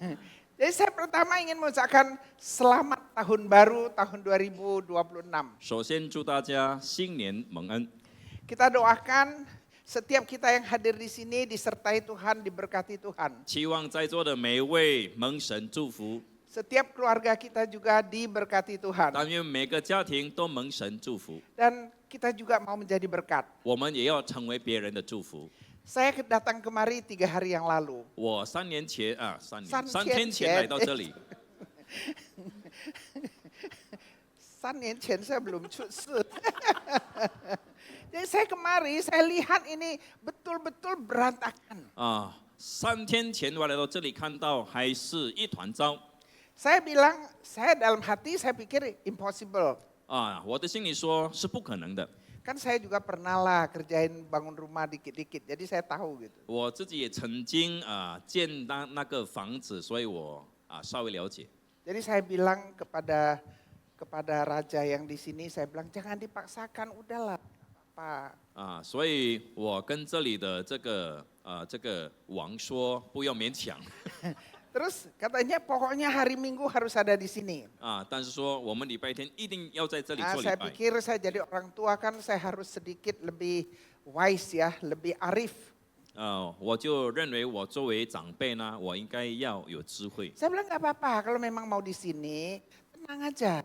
Jadi saya pertama ingin mengucapkan selamat tahun baru tahun 2026. 首先祝大家新年蒙恩， Kita doakan setiap kita yang hadir di sini disertai Tuhan, diberkati Tuhan. 期望在座的每一位蒙神祝福， Setiap keluarga kita juga diberkati Tuhan. 但愿每个家庭都蒙神祝福， Dan kita juga mau menjadi berkat. 我们也要成为别人的祝福。 Saya datang kemari 3 hari yang lalu. 我3年前33天前来到这里， 3 年前saya belum cuti. Jadi saya kemari, saya lihat ini betul-betul berantakan. 3天前我来到这里，看到还是一团糟。 Saya bilang, saya dalam hati saya pikir impossible. 我的心里说是不可能的。 Kan saya juga pernah lah kerjain bangun rumah dikit-dikit, jadi saya tahu gitu. 我自己也曾经建那个房子，所以我稍微了解。 Jadi saya bilang kepada raja yang di sini, saya bilang jangan dipaksakan, udahlah, apa. 所以我跟这里的这个王说，不要勉强。 Terus katanya pokoknya hari Minggu harus ada di sini. 但是说我们礼拜天一定要在这里做礼 Saya 拜。 pikir saya jadi orang tua kan saya harus sedikit lebih wise ya, lebih arif. 我就认为我作为长辈呢，我应该要有智慧。 Saya bilang nggak apa-apa, kalau memang mau di sini tenang aja,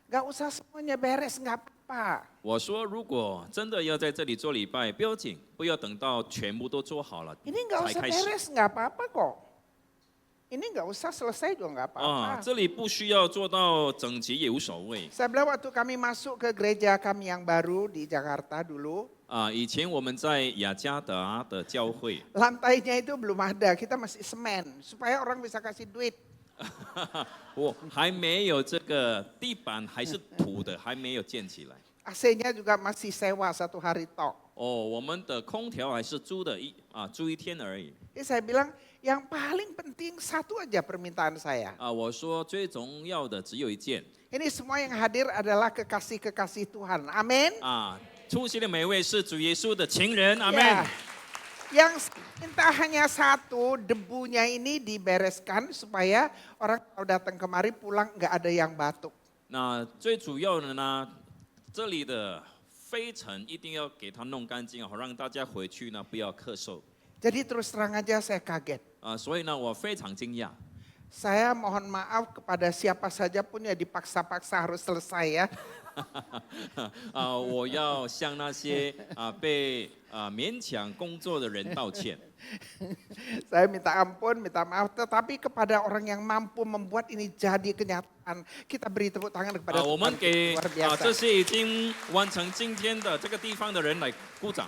nggak usah semuanya beres, nggak apa-apa. 我说，如果真的要在这里做礼拜，不要紧，不要等到全部都做好了 Ini nggak 才 usah 开始。 beres, nggak apa-apa kok. Ini nggak usah selesai juga nggak apa-apa. 这里不需要做到整齐也无所谓。 Saya bilang waktu kami masuk ke gereja kami yang baru di Jakarta dulu, 以前我们在雅加达的教会， lantainya itu belum ada, kita masih semen supaya orang bisa kasih duit. 我还没有这个地板还是土的，还没有建起来。 AC-nya juga masih sewa 1 hari tok. 我们的空调还是租一天而已。 Jadi saya bilang yang paling penting satu aja permintaan saya. 我说最重要的只有一件。 Ini semua yang hadir adalah kekasih-kekasih Tuhan. Amin. 出席的每一位是主耶稣的情人，阿门。 Ya. Yang minta hanya satu, debunya ini dibereskan supaya orang kalau datang kemari pulang nggak ada yang batuk. 那最主要的呢，这里的灰尘一定要给它弄干净，好让大家回去呢不要咳嗽。 Jadi terus terang aja saya kaget. 所以呢，我非常惊讶。 Saya mohon maaf kepada siapa saja pun ya dipaksa-paksa harus selesai ya. 我要向那些被勉强工作的人道歉。 Saya minta ampun, minta maaf. Tetapi kepada orang yang mampu membuat ini jadi kenyataan, kita beri tepuk tangan kepada 我们 Tuhan. 给 Luar 这 biasa. 些已经完成今天的这个地方的人来鼓掌。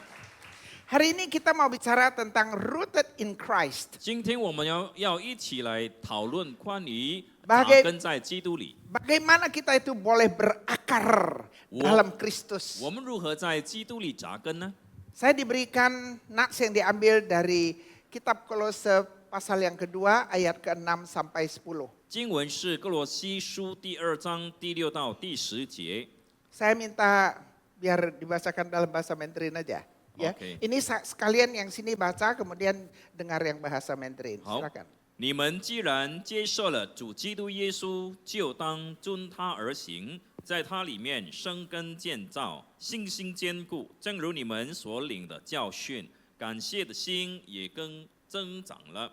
Hari ini kita mau bicara tentang rooted in Christ. 今天我们要一起来讨论关于 Bagai- 扎根在基督里， Bagaimana kita itu boleh berakar dalam Kristus. 我们如何在基督里扎根呢？ Saya diberikan nats yang diambil dari kitab Kolose pasal yang kedua ayat ke-6 sampai 10. 经文是哥罗西书第2章第6到第10节。 Saya minta biar dibacakan dalam bahasa Mandarin aja. Ya. Oke. Ini sekalian yang sini baca kemudian dengar yang bahasa Mandarin. 好 Silakan. 你们既然接受了主基督耶稣，就当遵他而行，在他里面生根建造，信心坚固。正如你们所领的教训，感谢的心也更增长了。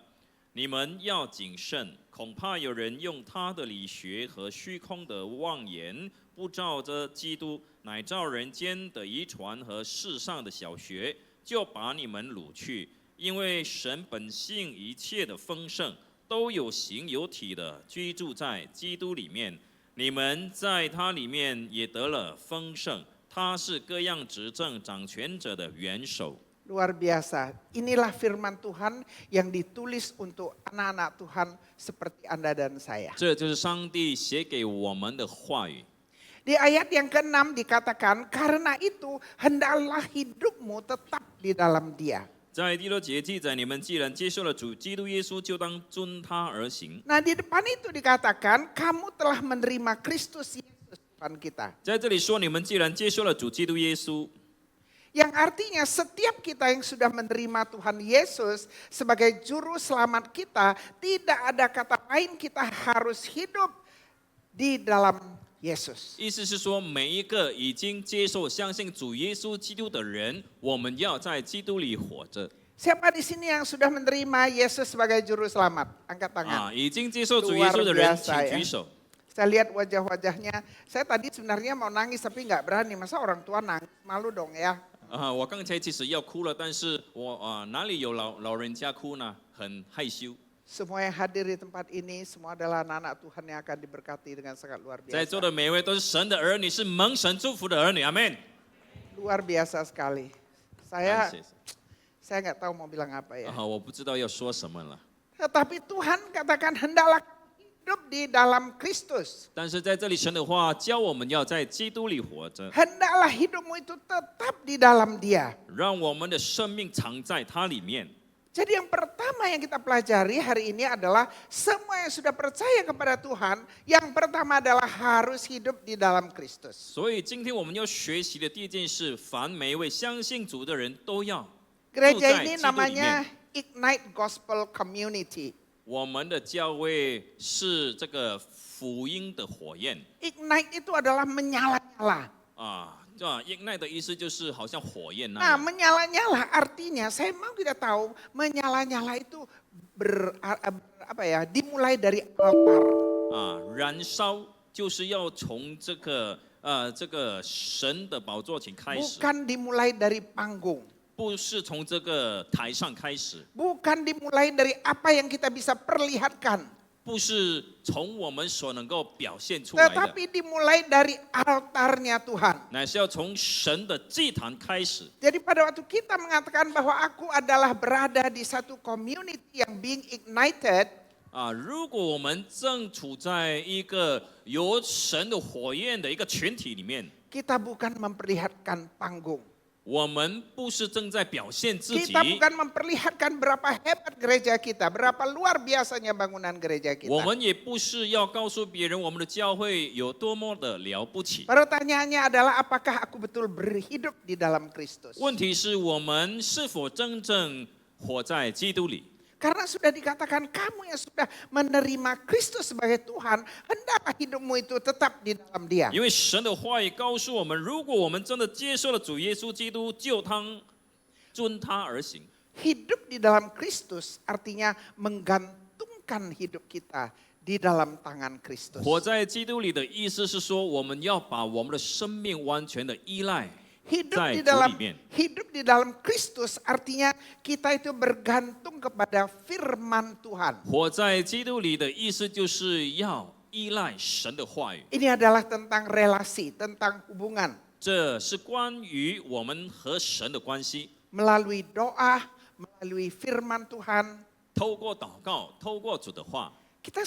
你们要谨慎，恐怕有人用他的理学和虚空的妄言，不照着基督，乃照人间的遗传和世上的小学，就把你们掳去。因为神本性一切的丰盛，都有形有体的居住在基督里面。你们在他里面也得了丰盛，他是各样执政掌权者的元首。 Luar biasa. Inilah firman Tuhan yang ditulis untuk anak-anak Tuhan seperti Anda dan saya. 这就是上帝写给我们的话语。 Di ayat yang ke-6 dikatakan, karena itu hendaklah hidupmu tetap di dalam Dia. 在第6节记载，你们既然接受了主基督耶稣，就当遵他而行。 Nah di depan itu dikatakan, kamu telah menerima Kristus Yesus Tuhan kita. 在这里说，你们既然接受了主基督耶稣， Yang artinya setiap kita yang sudah menerima Tuhan Yesus sebagai juru selamat kita, tidak ada kata lain kita harus hidup di dalam Yesus. 意思是说，每一个已经接受、相信主耶稣基督的人，我们要在基督里活着。 Siapa di sini yang sudah menerima Yesus sebagai juru selamat? Angkat tangan. 已经接受主耶稣的人，请举手。 Saya lihat wajah-wajahnya. Saya tadi sebenarnya mau nangis tapi nggak berani. Masa orang tua nangis, malu dong ya. 我刚才其实要哭了，但是我哪里有老人家哭呢？很害羞。 Semua yang hadir di tempat ini, semua adalah anak-anak Tuhan yang akan diberkati dengan sangat luar 在座 biasa. 的每一位都是神的儿女，是蒙神祝福的儿女，阿门。 Luar biasa sekali. 感谢。 Saya nggak tahu mau bilang apa ya. 我不知道要说什么了。 Tetapi Tuhan katakan hendaklah hidup di dalam Kristus. 但是在这里，神的话教我们要在基督里活着， Hendaklah hidupmu itu tetap di dalam Dia. 让我们的生命藏在它里面。 Jadi yang pertama yang kita pelajari hari ini adalah semua yang sudah percaya kepada Tuhan, yang pertama adalah harus hidup di dalam Kristus. 所以今天我们要学习的第一件事，凡每一位相信主的人都要住 Gereja 在 ini 基督里 namanya 面。 Ignite Gospel Community. 我们的教会是这个福音的火焰 Ignite itu adalah menyala-nyala. ignite 的意思就是好像火焰那 Nah, 样。 menyala-nyala artinya saya mau kita tahu menyala-nyala itu dimulai dari altar. 燃烧就是要从这个神的宝座前开始， Bukan dimulai dari panggung. 不是从这个台上开始， Bukan dimulai dari apa yang kita bisa perlihatkan. 不是从我们所能够表现出来的， Tetapi dimulai dari altarnya Tuhan. 乃是要从神的祭坛开始。 Jadi pada waktu kita mengatakan bahwa aku adalah berada di satu community yang being ignited, 如果我们正处在一个有神的火焰的一个群体里面， kita bukan memperlihatkan panggung. 我们不是正在表现自己， Kita bukan memperlihatkan berapa hebat gereja kita, berapa luar biasanya bangunan gereja 我 kita. 们也不是要告诉别人我们的教会有多么的了不起。 Pertanyaannya adalah apakah aku betul berhidup di dalam Kristus? 问题是我们是否真正活在基督里？ Karena sudah dikatakan kamu yang sudah menerima Kristus sebagai Tuhan, hendaklah hidupmu itu tetap di dalam Dia. 因为神的话语告诉我们，如果我们真的接受了主耶稣基督，就遵他而行。 Hidup di dalam Kristus artinya menggantungkan hidup kita di dalam tangan Kristus. 活在基督里的意思是说，我们要把我们的生命完全的依赖 Hidup 在 di 主 dalam 里面。 hidup di dalam Kristus artinya kita itu bergantung kepada firman Tuhan. 活在基督里的意思就是要依赖神的话语， Ini adalah tentang relasi, tentang hubungan. 这是关于我们和神的关系。 Melalui doa, melalui firman Tuhan, 透过祷告，透过主的话， kita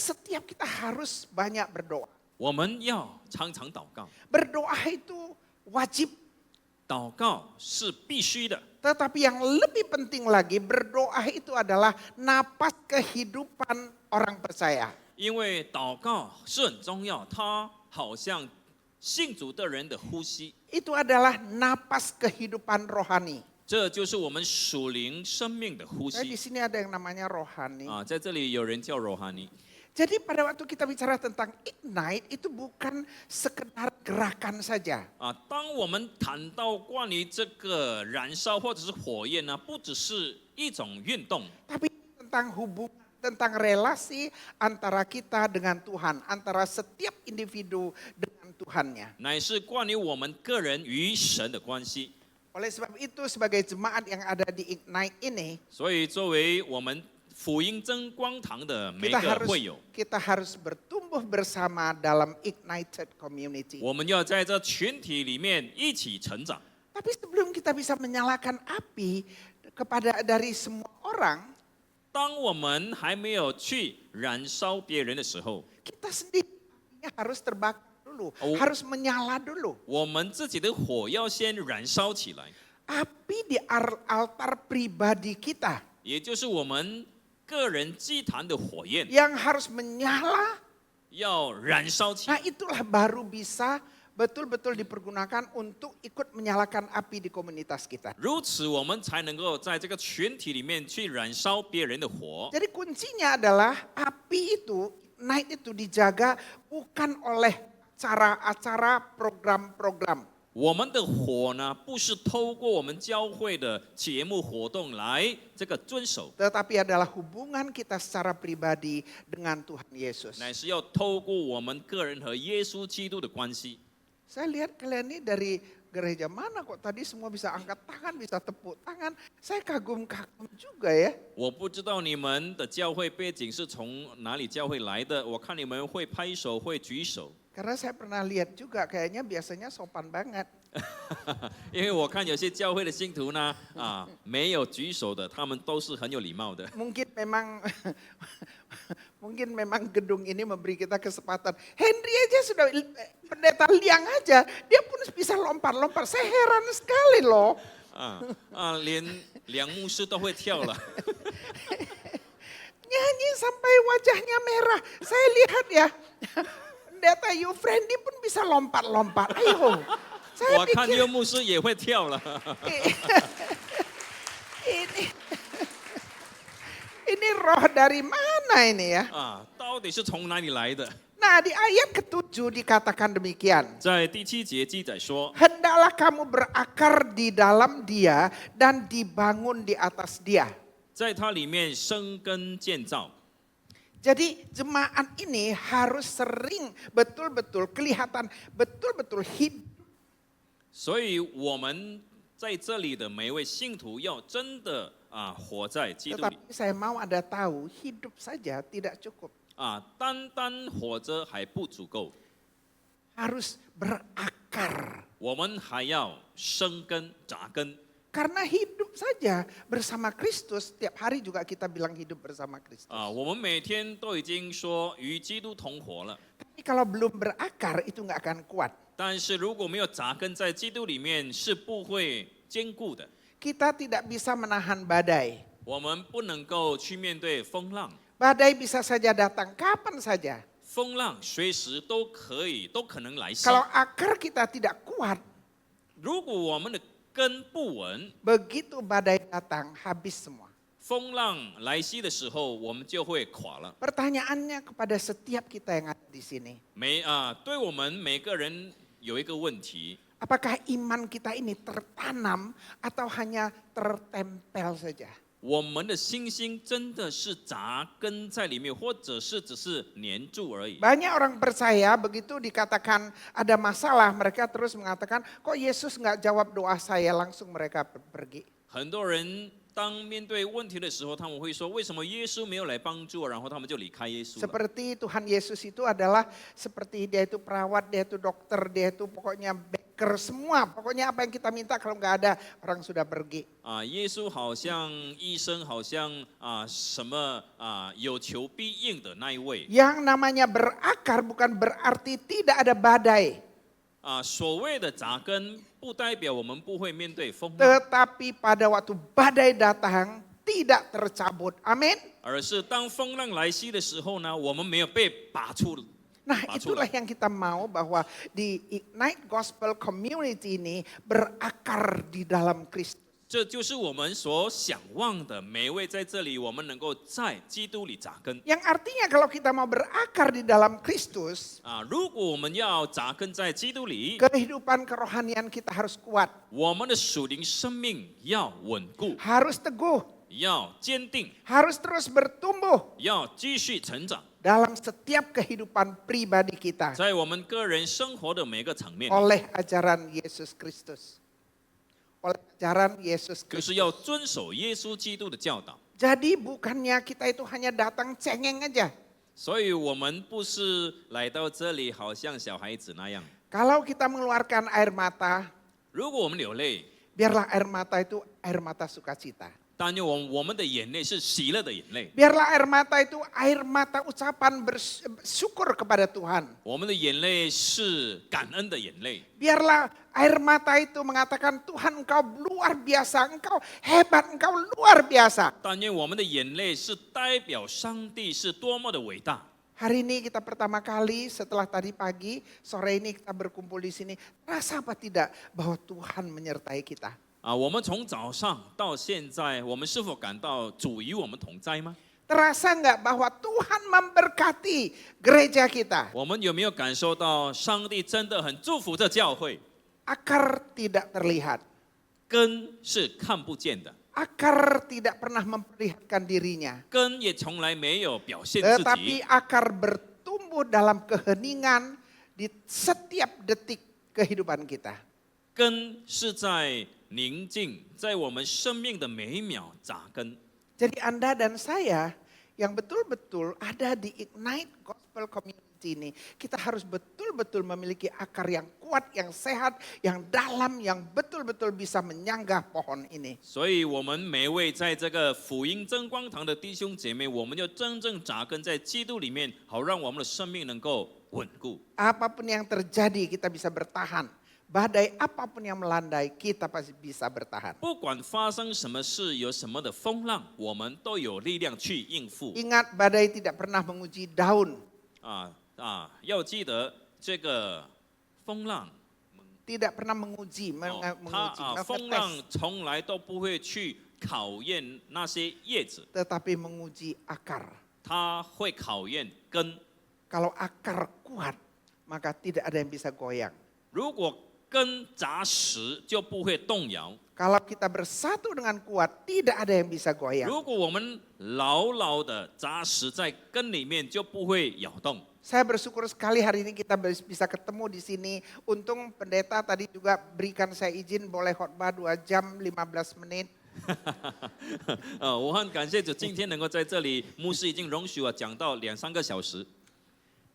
harus banyak berdoa. 我们要常常祷告。 Berdoa itu wajib, 祷告是必须的， tetapi yang lebih penting lagi berdoa itu adalah napas kehidupan orang percaya. 因为祷告是很重要，它好像信主的人的呼吸， Itu adalah napas kehidupan rohani. 这就是我们属灵生命的呼 Di 吸。 sini ada yang namanya rohani. 在这里有人叫罗哈尼。 Jadi pada waktu kita bicara tentang ignite itu bukan sekedar gerakan saja. 当我们谈到关于这个燃烧或者是火焰呢，不只是一种运动， Tapi tentang hubungan, tentang relasi antara kita dengan Tuhan, antara setiap individu dengan Tuhannya. 乃是关于我们个人与神的关系。 Oleh sebab itu sebagai jemaat yang ada di Ignite ini, 所以作为我们福音真光堂的每个会友， kita harus bertumbuh bersama dalam ignited community. 我们要在这群体里面一起成长。 Tapi sebelum kita bisa menyalakan api dari semua orang, 当我们还没有去燃烧别人的时候， kita sendiri harus terbakar dulu, Oh. harus menyala dulu. 我们自己的火要先燃烧起来， Api di altar pribadi kita 也就是我们个人祭坛的火焰 yang harus menyala. 要燃烧起来 Nah itulah baru bisa betul-betul dipergunakan untuk ikut menyalakan api di komunitas kita. 如此，我们才能够在这个群体里面去燃烧别人的火。 Jadi kuncinya adalah api itu, night itu dijaga bukan oleh acara-acara, program-program. 我们的火呢，不是透过我们教会的节目活动来这个遵守， Tetapi adalah hubungan kita secara pribadi dengan Tuhan Yesus. 乃是要透过我们个人和耶稣基督的关系。 Saya lihat kalian ini dari gereja mana kok tadi semua bisa angkat tangan, bisa tepuk tangan. Saya kagum-kagum juga ya. 我不知道你们的教会背景是从哪里教会来的，我看你们会拍手，会举手。 Karena saya pernah lihat juga kayaknya biasanya sopan banget. 因为我看有些教会的信徒呢，没有举手的，他们都是很有礼貌的。 Mungkin memang gedung ini memberi kita kesempatan. Henry aja sudah, pendeta Liang aja, dia pun bisa lompat-lompat. Saya heran sekali loh. 连梁牧师都会跳了。 Nyanyi sampai wajahnya merah. Saya lihat ya, pendeta Yufrendi pun bisa lompat-lompat. Ayo, 我 saya 看 pikir 柚牧师也会跳了。 ini roh dari mana ini ya? 到底是从哪里来的？ Nah, di ayat ke-7 dikatakan demikian. 在第7节记载说， Hendaklah kamu berakar di dalam dia dan dibangun di atas dia. 在它里面生根建造。 Jadi jemaat ini harus sering betul-betul kelihatan, betul-betul hidup. 所以我们在这里的每一位信徒要真的活在基督里。 Tetapi saya mau Anda tahu, hidup saja tidak cukup. 单单活着还不足够， Harus berakar. 我们还要生根扎根。 Karena hidup saja bersama Kristus, tiap hari juga kita bilang hidup bersama Kristus. 我们每天都已经说与基督同活了， Tapi kalau belum berakar itu nggak akan kuat. 但是如果没有扎根在基督里面，是不会坚固的。 Kita tidak bisa menahan badai. 我们不能够去面对风浪， Badai bisa saja datang kapan saja. 风浪随时都可能来袭。 Kalau akar kita tidak kuat, 如果我们的根不稳， begitu badai datang habis semua. 风浪来袭的时候，我们就会垮了。 Pertanyaannya kepada setiap kita yang ada di sini. 对我们每个人有一个问题， Apakah iman kita ini tertanam atau hanya tertempel saja? 我们的信心真的是扎根在里面，或者是只是黏住而已？ Banyak orang percaya begitu dikatakan ada masalah, mereka terus mengatakan, kok Yesus nggak jawab doa saya, langsung mereka pergi. 很多人当面对问题的时候，他们会说：为什么耶稣没有来帮助我？然后他们就离开耶稣了。 Seperti Tuhan Yesus itu adalah seperti dia itu perawat, dia itu dokter, dia itu pokoknya baker semua. Pokoknya apa yang kita minta kalau nggak ada orang sudah pergi. 耶稣好像医生，好像什么有求必应的那一位。 Yang namanya berakar bukan berarti tidak ada badai. 所谓的扎根，不代表我们不会面对风浪， Tetapi pada waktu badai datang tidak tercabut. Amin. 而是当风浪来袭的时候呢，我们没有被拔出。 Nah, itulah yang kita mau bahwa di Ignite Gospel Community ini berakar di dalam Kristus. 这就是我们所想望的，每一位在这里，我们能够在基督里扎根。 Yang artinya kalau kita mau berakar di dalam Kristus, 如果我们要扎根在基督里， kehidupan kerohanian kita harus kuat, 我们的属灵生命要稳固， harus teguh, 要坚定， harus terus bertumbuh 要继续成长， dalam setiap kehidupan pribadi kita 在我们个人生活的每个层面， oleh ajaran Yesus Kristus. Oleh ajaran Yesus 就 Kristus. 是要遵守耶稣基督的教导。 Jadi bukannya kita itu hanya datang cengeng aja. 所以我们不是来到这里好像小孩子那样。 Kalau kita mengeluarkan air mata, 如果我们流泪， biarlah air mata itu air mata sukacita. 但愿我们的眼泪是喜乐的眼泪， Biarlah air mata itu air mata ucapan bersyukur kepada Tuhan. 我们的眼泪是感恩的眼泪。 Biarlah air mata itu mengatakan Tuhan engkau luar biasa, engkau hebat, engkau luar biasa. 但愿我们的眼泪是代表上帝是多么的伟大。Hari ini kita pertama kali setelah tadi pagi, sore ini kita berkumpul di sini. Rasa apa tidak bahwa Tuhan menyertai kita? 我们从早上到现在，我们是否感到主与我们同在吗？ Terasa nggak bahwa Tuhan memberkati gereja kita? 我们有没有感受到上帝真的很祝福这教会？ Akar tidak terlihat. 根是看不见的， Akar tidak pernah memperlihatkan dirinya. 根也从来没有表现自 Tetapi 己， akar bertumbuh dalam keheningan di setiap detik kehidupan kita. 根是在宁静，在我们生命的每一秒扎根。 Jadi Anda dan saya yang betul-betul ada di Ignite Gospel Community ini, kita harus betul-betul memiliki akar yang kuat, yang sehat, yang dalam, yang betul-betul bisa menyanggah pohon ini. 所以，我们每位在这个福音真光堂的弟兄姐妹，我们就真正扎根在基督里面，好让我们的生命能够稳固。 Apapun yang terjadi kita bisa bertahan. Badai apapun yang melandai kita pasti bisa bertahan. 不管发生什么事，有什么的风浪，我们都有力量去应付。 Ingat badai tidak pernah menguji daun, 要记得这个风浪， tidak pernah menguji, 风 mengetes, 浪从来都不会去考验那些叶子， tetapi menguji akar. 它会考验根。 Kalau akar kuat, maka tidak ada yang bisa goyang. 如果根扎实，就不会动摇。 Kalau kita bersatu dengan kuat, tidak ada yang bisa goyang. 如果我们牢牢的扎实在根里面，就不会摇动。 Saya bersyukur sekali hari ini kita bisa ketemu di sini. Untung pendeta tadi juga berikan saya izin boleh khotbah 2 jam 15 menit. 我很感谢主，今天能够在这里，牧师已经容许我讲到2-3个小时。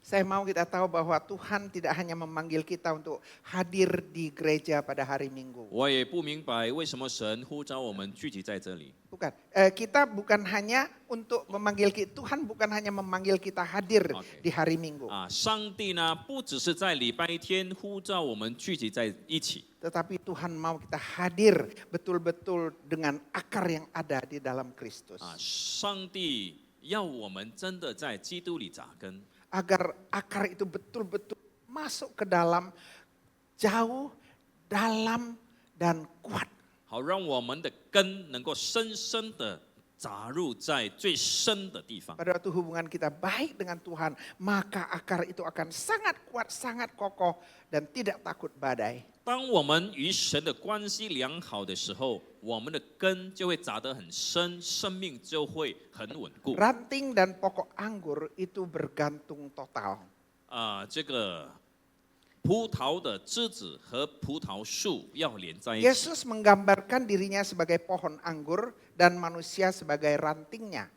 Saya mau kita tahu bahwa Tuhan tidak hanya memanggil kita untuk hadir di gereja pada hari Minggu. 我也不明白为什么神呼召我们聚集在这里。 Bukan, kita bukan hanya untuk memanggil Tuhan bukan hanya memanggil kita hadir di hari Minggu. 上帝呢，不只是在礼拜天呼召我们聚集在一起， Tetapi Tuhan mau kita hadir betul-betul dengan akar yang ada di dalam Kristus. 上帝要我们真的在基督里扎根。 Agar akar itu betul-betul masuk ke dalam, jauh, dalam, dan kuat. 好让我们的根能够深深的扎入在最深的地方。 Pada waktu hubungan kita baik dengan Tuhan, maka akar itu akan sangat kuat, sangat kokoh, dan tidak takut badai. 当我们与神的关系良好的时候，我们的根就会扎得很深，生命就会很稳固。 Ranting dan pokok anggur itu bergantung total. 这个葡萄的枝子和葡萄树要连在一起。 Yesus menggambarkan dirinya sebagai pohon anggur dan manusia sebagai rantingnya.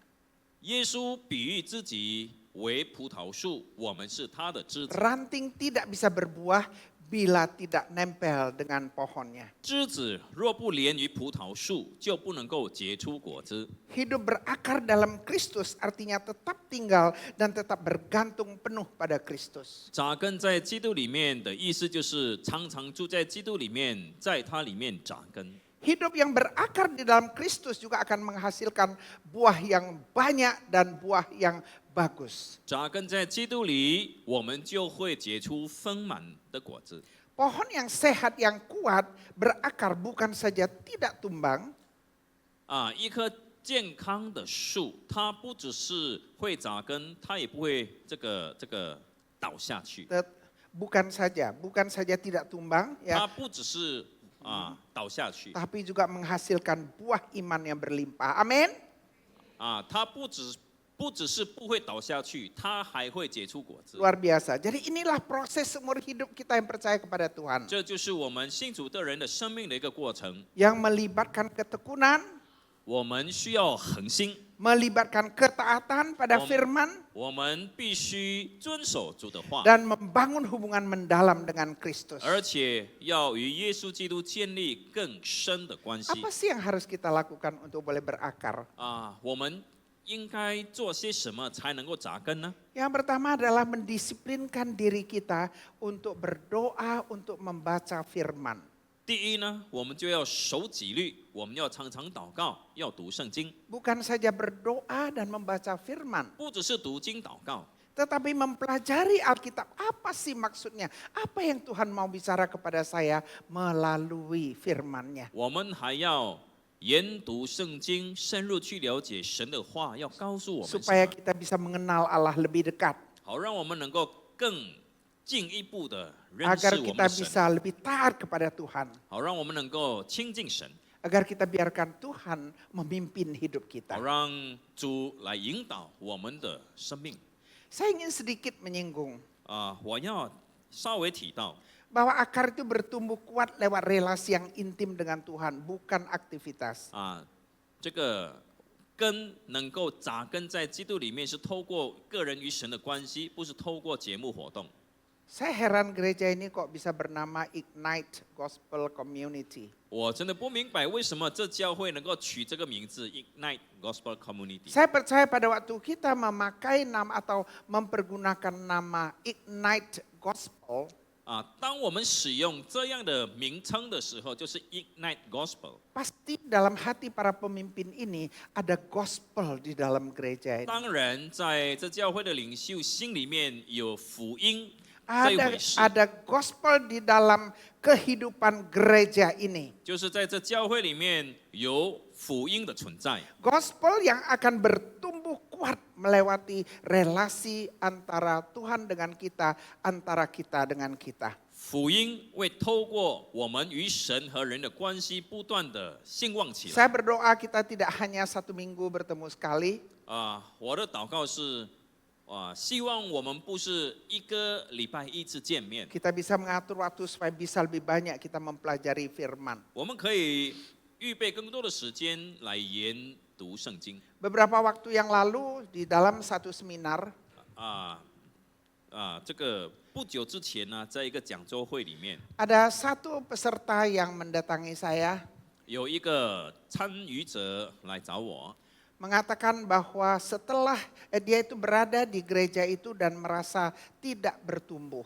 耶稣比喻自己为葡萄树，我们是他的枝子。 Ranting tidak bisa berbuah bila tidak nempel dengan pohonnya. 枝子若不连于葡萄树，就不能够结出果子。 Hidup berakar dalam Kristus artinya tetap tinggal dan tetap bergantung penuh pada Kristus. 扎根在基督里面的意思就是常常住在基督里面，在它里面扎根。 Hidup yang berakar di dalam Kristus juga akan menghasilkan buah yang banyak dan buah yang bagus. 扎根在基督里，我们就会结出丰满的果子。 Pohon yang sehat, yang kuat, berakar bukan saja tidak tumbang, 一棵健康的树，它不只是会扎根，它也不会这个倒下去。 bukan saja tidak tumbang, 它 ya, 不只是倒下去， tapi juga menghasilkan buah iman yang berlimpah. Amin. 它不只是不会倒下去，它还会结出果子。 Luar biasa. Jadi inilah proses seumur hidup kita yang percaya kepada Tuhan. 这就是我们信主的人的生命的一个过程。 Yang melibatkan ketekunan, 我们需要恒心， melibatkan ketaatan pada firman, 我们必须遵守主的话， dan membangun hubungan mendalam dengan Kristus. 而且要与耶稣基督建立更深的关系。 Apa sih yang harus kita lakukan untuk boleh berakar? 我们应该做些什么才能够扎根呢？ Yang pertama adalah mendisiplinkan diri kita untuk berdoa, untuk membaca firman. 第一呢，我们就要守纪律，我们要常常祷告，要读圣经， Bukan saja berdoa dan membaca firman, 不只是读经祷告， tetapi mempelajari Alkitab. Apa sih maksudnya? Apa yang Tuhan mau bicara kepada saya melalui firman-Nya? 我们还要研读圣经，深入去了解神的话，要告诉我们什 Supaya 么， kita bisa mengenal Allah lebih dekat. 好让我们能够更进一步的认 Agar 识我们 kita 的神， bisa lebih taat kepada Tuhan. 好让我们能够亲近神， Agar kita biarkan Tuhan memimpin hidup 好 kita. 让主来引导我们的生命。 Saya ingin sedikit menyinggung 我要稍微提到， bahwa akar itu bertumbuh kuat lewat relasi yang intim dengan Tuhan, bukan aktivitas. 这个根能够扎根在基督里面，是透过个人与神的关系，不是透过节目活动。 Saya heran gereja ini kok bisa bernama Ignite Gospel Community. 我真的不明白为什么这教会能够取这个名字 Ignite Gospel Community。 Saya percaya pada waktu kita memakai nama atau mempergunakan nama Ignite Gospel, 当我们使用这样的名称的时候，就是 Ignite Gospel。 pasti dalam hati para pemimpin ini ada gospel di dalam gereja ini. 当然，在这教会的领袖心里面有福音这一回事， Ada gospel di dalam kehidupan gereja ini. 就是在这教会里面有福音的存在。 Gospel yang akan bertumbuh kuat melewati relasi antara Tuhan dengan kita, antara kita dengan kita. 福音会透过我们与神和人的关系不断的兴旺起来。 Saya berdoa kita tidak hanya 1 minggu bertemu sekali, 我的祷告是，希望我们不是一个礼拜一次见面， kita bisa mengatur waktu supaya bisa lebih banyak kita mempelajari firman. 我们可以预备更多的时间来研读圣经。 Beberapa waktu yang lalu di dalam satu seminar, 这个不久之前呢，在一个讲座会里面， ada satu peserta yang mendatangi saya 有一个参与者来找我， mengatakan bahwa setelah dia itu berada di gereja itu dan merasa tidak bertumbuh.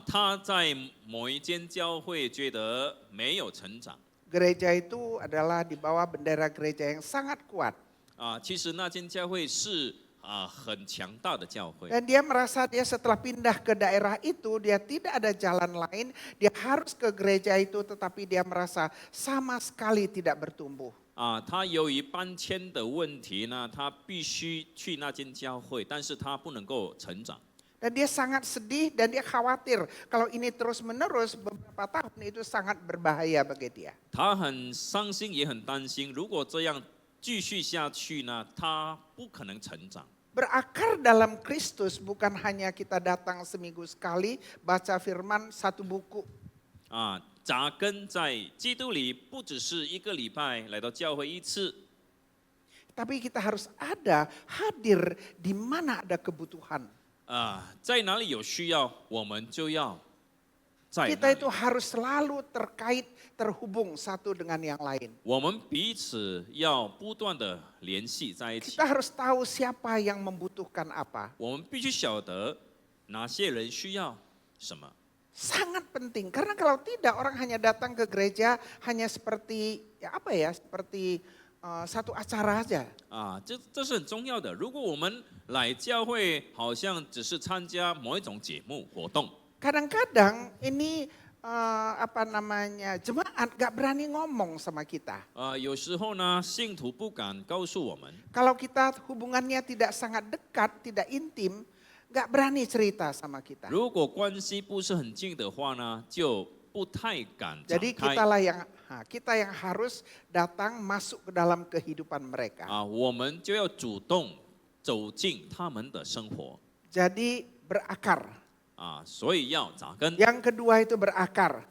他在某一间教会觉得没有成长。 Gereja itu adalah di bawah bendera gereja yang sangat kuat. 其实那间教会是很强大的教会。 Dan dia merasa dia setelah pindah ke daerah itu, dia tidak ada jalan lain, dia harus ke gereja itu tetapi dia merasa sama sekali tidak bertumbuh. 他由于搬迁的问题呢，他必须去那间教会，但是他不能够成长。 Dan dia sangat sedih dan dia khawatir kalau ini terus menerus beberapa tahun itu sangat berbahaya bagi dia. 他很伤心，也很担心，如果这样继续下去呢，他不可能成长。 Berakar dalam Kristus bukan hanya kita datang seminggu sekali, baca firman satu buku. 扎根在基督里，不只是一个礼拜来到教会一次， Tapi kita harus ada, hadir di mana ada kebutuhan. 在哪里有需要，我们就要在 Kita 那 itu 里。 harus selalu terkait, terhubung satu dengan yang lain. 我们彼此要不断的联系在一起 Kita，harus tahu siapa yang membutuhkan apa. 我们必须晓得哪些人需要什么。 Sangat penting karena kalau tidak orang hanya datang ke gereja hanya seperti seperti satu acara aja. 这是很重要的。如果我们来教会，好像只是参加某一种节目活动， Kadang-kadang ini jemaat gak berani ngomong sama kita. 有时候呢，信徒不敢告诉我们， Kalau kita hubungannya tidak sangat dekat, tidak intim, gak berani cerita sama kita. 如果关系不是很近的话呢，就不太敢展 Jadi 开。 kita yang harus datang masuk ke dalam kehidupan mereka. 我们就要主动走进他们的生活 Jadi berakar. 所以要扎根。 Yang kedua itu berakar.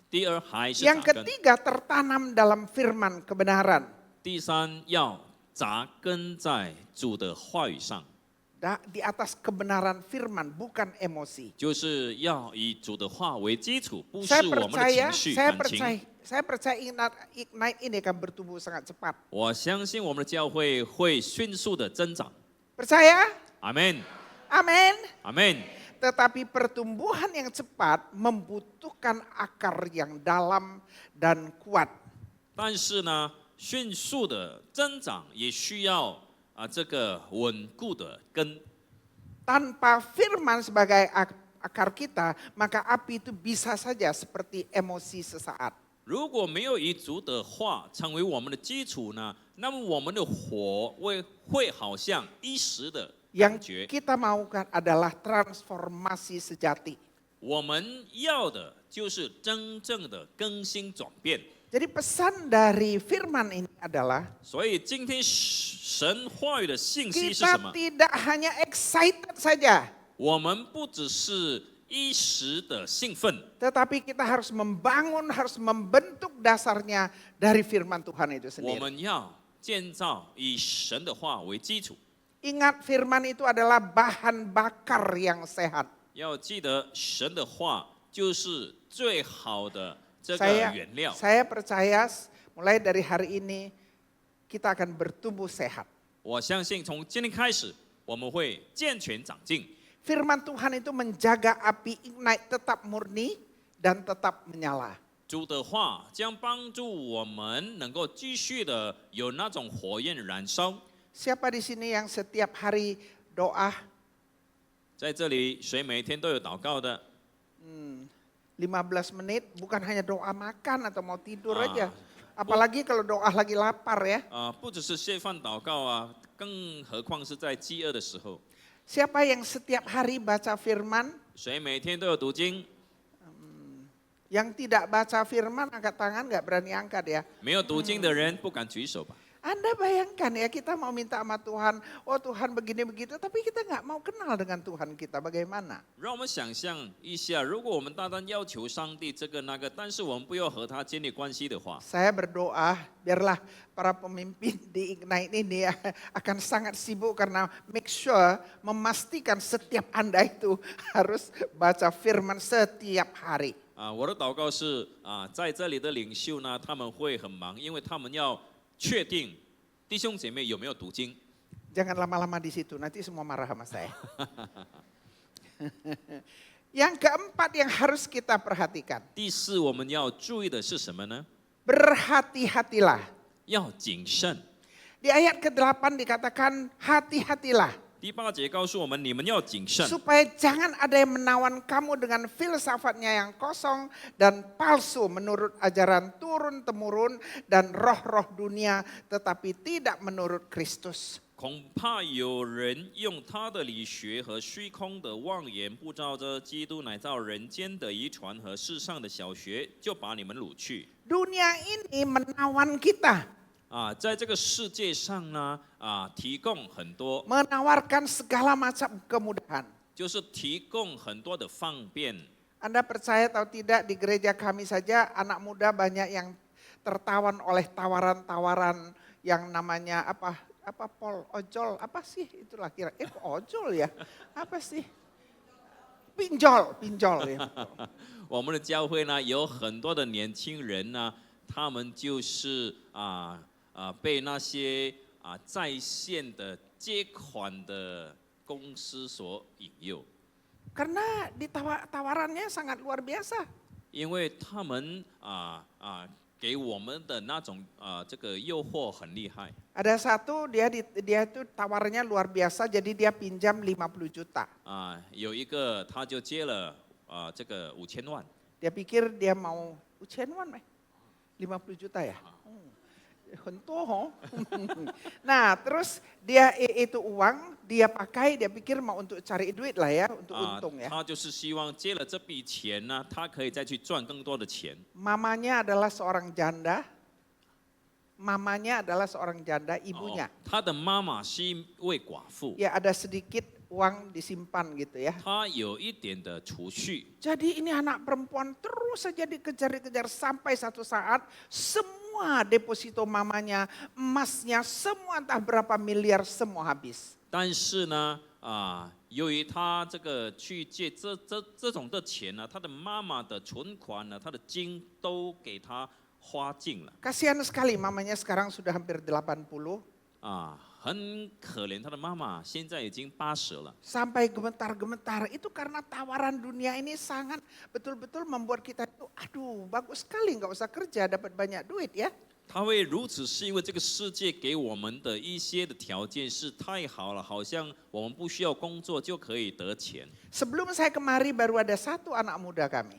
第二还是 Yang 扎根。 ketiga tertanam dalam firman kebenaran. 第三要扎根在主的话语上， Di atas kebenaran firman, bukan emosi. 就是要以主的话为基础，不是 Saya 我们的 percaya, 情绪 saya 感情。 percaya, saya percaya Ignite ini akan bertumbuh sangat cepat. 我相信我们的教会会迅速的增长。 Percaya? 阿门， Amin. 阿门。 Tetapi pertumbuhan yang cepat membutuhkan akar yang dalam dan kuat. 但是呢，迅速的增长也需要这个稳固的根。Tanpa firman sebagai akar kita, maka api itu bisa saja seperti emosi sesaat. 如果没有以主的话成为我们的基础呢，那么我们的火会好像一时的感 Yang 觉。 kita maukan adalah transformasi sejati. 我们要的就是真正的更新转变。 Jadi pesan dari firman ini adalah 所以今天神话语的信息是什 kita 么？ tidak hanya excited saja, 我们不只是一时的兴奋， tetapi kita harus membangun, harus membentuk dasarnya dari firman Tuhan itu 我 sendiri. 们要建造以神的话为基础。 Ingat firman itu adalah bahan bakar yang sehat. 要记得神的话就是最好的这个 Saya 原料。 saya percaya mulai dari hari ini kita akan bertumbuh sehat. 我相信从今天开始，我们会健全长进。 Firman Tuhan itu menjaga api ignite tetap murni dan tetap menyala. 主的话将帮助我们能够继续的有那种火焰燃烧。 Siapa di sini yang setiap hari doa 在这里，谁每天都有祷告的？ 15 menit, bukan hanya doa makan atau mau tidur Ah. aja. Apalagi kalau doa lagi lapar ya. 不只是谢饭祷告啊，更何况是在饥饿的时候。 Siapa yang setiap hari baca firman, 谁每天都有读经？ yang tidak baca firman angkat tangan nggak berani angkat ya. 没有读经的人不敢举手吧？ Anda bayangkan ya kita mau minta sama Tuhan, oh Tuhan begini begitu, tapi kita nggak mau kenal dengan Tuhan kita bagaimana? 让我们想象一下，如果我们单单要求上帝这个那个，但是我们不要和他建立关系的话， Saya berdoa biarlah para pemimpin di Ignite ini akan sangat sibuk karena make sure memastikan setiap Anda itu harus baca firman setiap hari. 我的祷告是在这里的领袖呢，他们会很忙，因为他们要确定弟兄姐妹有没有读经。 Jangan lama-lama di situ, nanti semua marah sama saya. Yang keempat yang harus kita perhatikan, 第四，我们要注意的是什么呢？ berhati-hatilah. 要谨慎。 Di ayat ke-8 dikatakan hati-hatilah. 第8节告诉我们，你们要谨慎， Supaya jangan ada yang menawan kamu dengan filsafatnya yang kosong dan palsu menurut ajaran turun-temurun dan roh-roh dunia tetapi tidak menurut Kristus. 恐怕有人用他的理学和虚空的妄言，不照着基督乃造人间的遗传和世上的小学，就把你们掳去。 Dunia ini menawan kita, 在这个世界上呢，提供很多， menawarkan segala macam kemudahan. 就是提供很多的方便。 Anda percaya atau tidak di gereja kami saja anak muda banyak yang tertawan oleh tawaran-tawaran yang namanya apa ojol, apa sih itulah kira, ojol ya, apa sih? Pinjol ya. 我们的教会呢，有很多的年轻人呢，他们就是被那些在线的借款的公司所引诱， Karena tawarannya sangat luar biasa. 因为他们给我们的那种这个诱惑很厉害。 Ada satu dia itu tawarannya luar biasa, jadi dia pinjam 50 juta. 有一个他就借了这个5000万， Dia pikir dia mau 5000 wan, 50 juta ya. Hentoh. Nah, terus dia itu uang dia pakai, dia pikir mau untuk cari duit lah ya, untuk untung ya. 他就是希望借了这笔钱呢，他可以再去赚更多的钱。 Mamanya adalah seorang janda. Mamanya adalah seorang janda, ibunya. 他的妈妈是一位寡妇， Ya ada sedikit uang disimpan gitu ya. 他有一点的储蓄。 Jadi ini anak perempuan terus saja dikejar-kejar sampai satu saat semua deposito mamanya, emasnya, semua entah berapa miliar semua habis. 但是呢，由于他这个去借这种的钱呢，他的妈妈的存款呢，他的金都给他花尽了。 Kasihan sekali mamanya sekarang sudah hampir 80. 很可怜，他的妈妈现在已经80了。 Sampai gemetar-gemetar. Itu karena tawaran dunia ini sangat betul-betul membuat kita itu, aduh bagus sekali nggak usah kerja dapat banyak duit ya. 他会如此，是因为这个世界给我们的一些的条件是太好了，好像我们不需要工作就可以得钱。Sebelum saya kemari baru ada satu anak muda kami,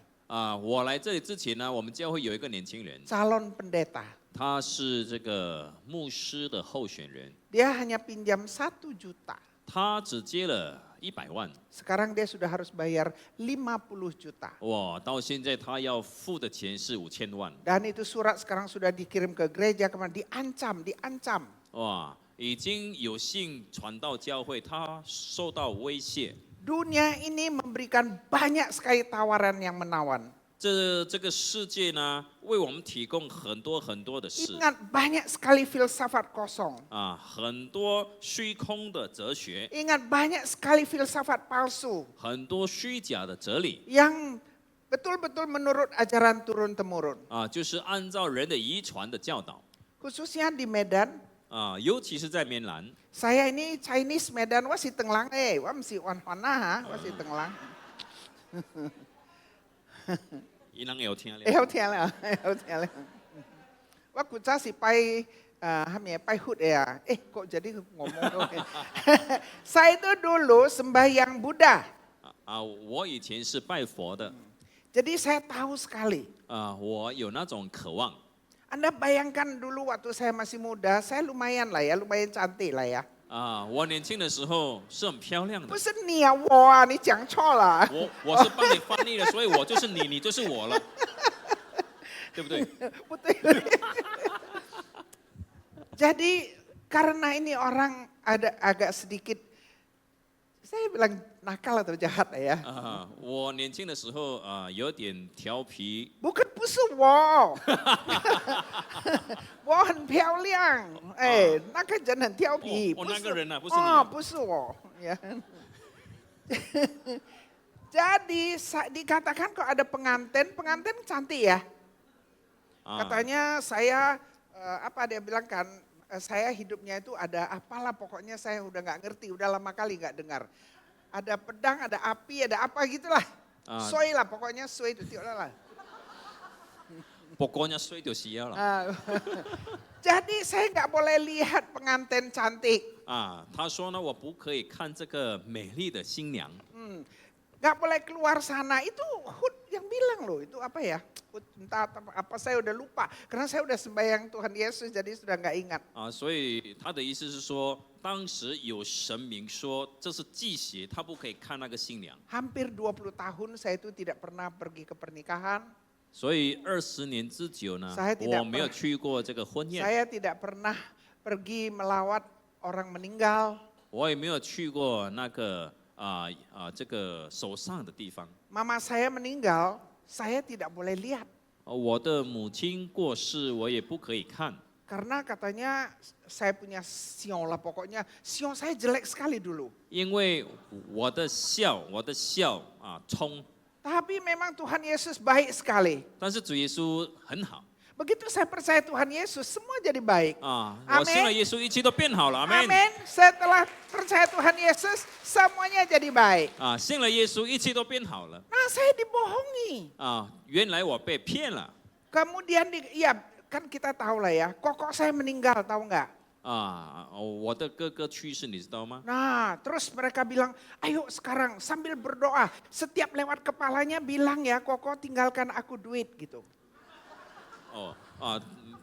我来这里之前呢，我们教会有一个年轻人， calon pendeta. 他是这个牧师的候选人， Dia hanya pinjam 1 juta. 他只借了100万， Sekarang dia sudah harus bayar 50 juta. 哇，到现在他要付的钱是5000万， Dan itu surat sekarang sudah dikirim ke gereja, kemarin diancam. 哇，已经有信传到教会，他受到威胁。 Dunia ini memberikan banyak sekali tawaran yang menawan. 这个世界呢，为我们提供很多很多的事 Ingat banyak sekali filsafat kosong. 很多虚空的哲学， Ingat banyak sekali filsafat palsu 很多虚假的哲理 yang betul-betul menurut ajaran turun-temurun. 就是按照人的遗传的教导 Khususnya di Medan, 尤其是在棉兰 saya ini Chinese Medan wasi tenglang wam si wan hona wasi tenglang. 伊人有听了 Eo tiala. Wah kuca si pai hamnya pai hut ya. Kok jadi ngomong. Saya itu dulu sembahyang Buddha. 我以前是拜佛的 Jadi saya tahu sekali. 我有那种渴望 Anda bayangkan dulu waktu saya masih muda, saya lumayan lah ya, lumayan cantik lah ya. 我年轻的时候是很漂亮的不，是你啊，我啊，你讲错了。我是帮你翻译的，所以我就是你，你就是我了，对不对？不对。Jadi karena ini orang ada agak sedikit, saya bilang nakal atau jahat ya. 我年轻的时候有点调皮， Bukan 不是我，我很漂亮，那个人很调皮。那个人啊，不是你哦，不是我，ya. Jadi dikatakan kok ada pengantin cantik ya. Katanya saya apa dia bilang kan, saya hidupnya itu ada apalah pokoknya saya udah nggak ngerti, udah lama kali nggak dengar. Ada pedang, ada api, ada apa gitulah. Soi lah pokoknya soi itu lah. Pokoknya sui itu sial lah. Jadi saya nggak boleh lihat pengantin cantik. 他说呢，我不可以看这个美丽的新娘。 Nggak boleh keluar sana, itu Hud yang bilang loh, itu apa ya? Entah apa saya udah lupa, karena saya udah sembahyang Tuhan Yesus jadi sudah nggak ingat. 所以他的意思是说，当时有神明说这是忌邪，他不可以看那个新娘。 Hampir 20 tahun saya itu tidak pernah pergi ke pernikahan. 所以20年之久呢， Saya tidak 我没有去过这个婚宴， Saya tidak pernah pergi melawat orang meninggal. 我也没有去过那个这个手上的地方。 Mama saya meninggal, saya tidak boleh lihat. 我的母亲过世，我也不可以看， Karena katanya saya punya siong lah pokoknya. Siong saya jelek sekali dulu. 因为我的笑冲， Tapi memang Tuhan Yesus baik sekali. 但是主耶稣很好 Begitu saya percaya Tuhan Yesus, semua jadi baik. 我信了耶稣，一切都变好了，阿门。 Amin. Setelah percaya Tuhan Yesus, semuanya jadi baik. 信了耶稣，一切都变好了。 Nah saya dibohongi. 原来我被骗了。 Kemudian, ya kan kita tahu lah ya, kokok saya meninggal, tahu nggak? 我的哥哥去世，你知道吗？ Nah, terus mereka bilang, ayo sekarang sambil berdoa, setiap lewat kepalanya bilang ya, Koko tinggalkan aku duit gitu.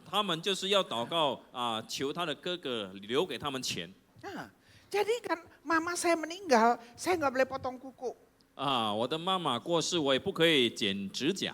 他们就是要祷告求他的哥哥留给他们钱。 Nah, jadi kan mama saya meninggal, saya nggak boleh potong kuku, 我的妈妈过世，我也不可以剪指甲，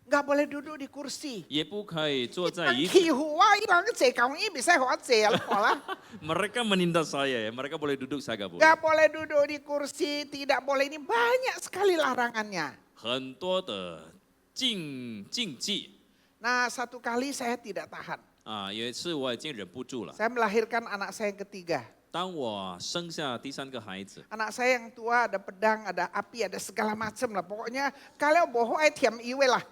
nggak boleh duduk di kursi. 也不可以坐在椅子。 Ilang cekang ini bisa lah. Mereka menindas saya, mereka boleh duduk, saya nggak boleh. Nggak boleh duduk di kursi, tidak boleh ini banyak sekali larangannya. 很多的禁忌。 Nah, satu kali saya tidak tahan. 有一次我已经忍不住了。 Saya melahirkan anak saya yang ketiga. 当我生下第3个孩子， Anak saya yang tua ada pedang, ada api, ada segala macam lah. Pokoknya kalau bohong tiam iwe lah.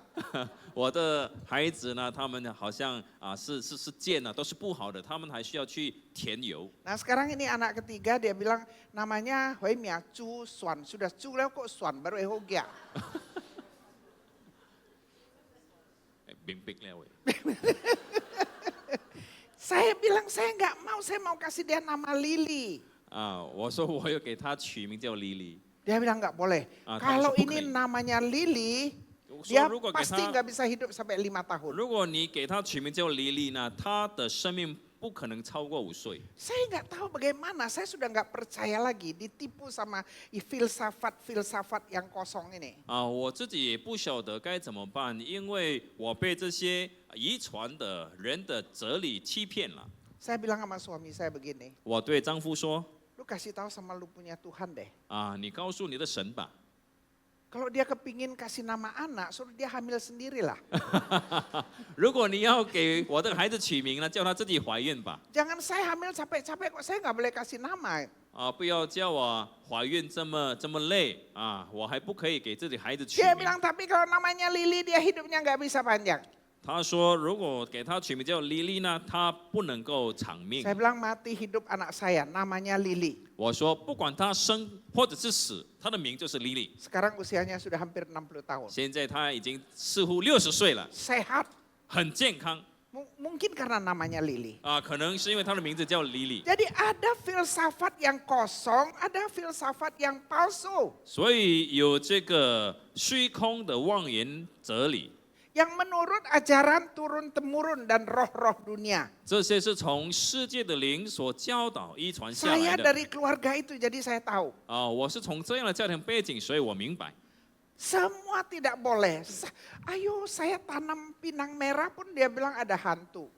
我的孩子呢，他们好像是剑都是不好的，他们还需要去填油。 Nah sekarang ini anak ketiga dia bilang namanya Hoi Mia Chu Suan. Sudah Chu leo kok Suan baru Ehogia. 冰冰了喂。Saya bilang saya nggak mau, saya mau kasih dia nama Lily. 我说我有给他取名叫 Lily。 Dia bilang nggak boleh. Kalau ini namanya Lily, 我说 dia 如果给 pasti 他 nggak bisa hidup sampai 5 tahun. 如果你给他取名叫 Lily 呢，他的生命不可能超过5岁。 Saya nggak tahu bagaimana, saya sudah nggak percaya lagi, ditipu sama filsafat yang kosong ini. 我自己也不晓得该怎么办，因为我被这些遗传的人的哲理欺骗了。 Saya bilang sama suami saya begini, 我对丈夫说 lu kasih tahu sama lu punya Tuhan deh. 你告诉你的神吧。 Kalau dia kepingin kasih nama anak, suruh dia hamil sendirilah. 如果你要给我的孩子取名呢，叫他自己怀孕吧。 Jangan saya hamil capek-capek kok, saya nggak boleh kasih nama. 不要叫我怀孕这么累我还不可以给自己孩子取 Dia 名。 bilang tapi kalau namanya Lily dia hidupnya nggak bisa panjang. 他说，如果给他取名叫 Lily 呢，他不能够长命。 Saya bilang mati hidup anak saya, namanya Lily. 我说，不管他生或者是死，他的名就是 Lily。 Sekarang usianya sudah hampir 60 tahun. 现在他已经似乎60岁了， Sehat, 很健康 mungkin karena namanya Lily. 可能是因为他的名字叫 Lily。 Jadi ada filsafat yang kosong, ada filsafat yang palsu. 所以有这个虚空的妄言哲理， Yang menurut ajaran turun-temurun dan roh-roh dunia. 这些是从世界的灵所教导遗传下 Saya 来的。 dari keluarga itu jadi saya tahu. 我是从这样的家庭背景，所以我明白。 Semua tidak boleh. Ayo saya tanam pinang merah pun dia bilang ada hantu.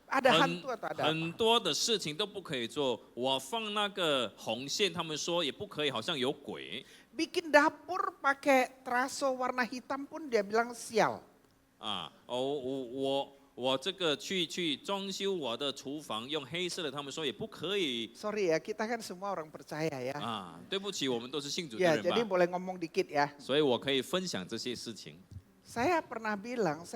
Ada 很 hantu atau ada 很 apa? 多的事情都不可以做。我放那个红线，他们说也不可以，好像有鬼。 Bikin dapur pakai teraso warna hitam pun dia bilang sial. 我这个去装修我的厨房用黑色的，他们说也不可以。 Sorry ya, kita kan semua orang percaya ya. 对不起，我们都是信主的 Ya, 人 jadi 吧， boleh ngomong dikit ya. 所以我可以分享这些事情。 Saya pernah bilang,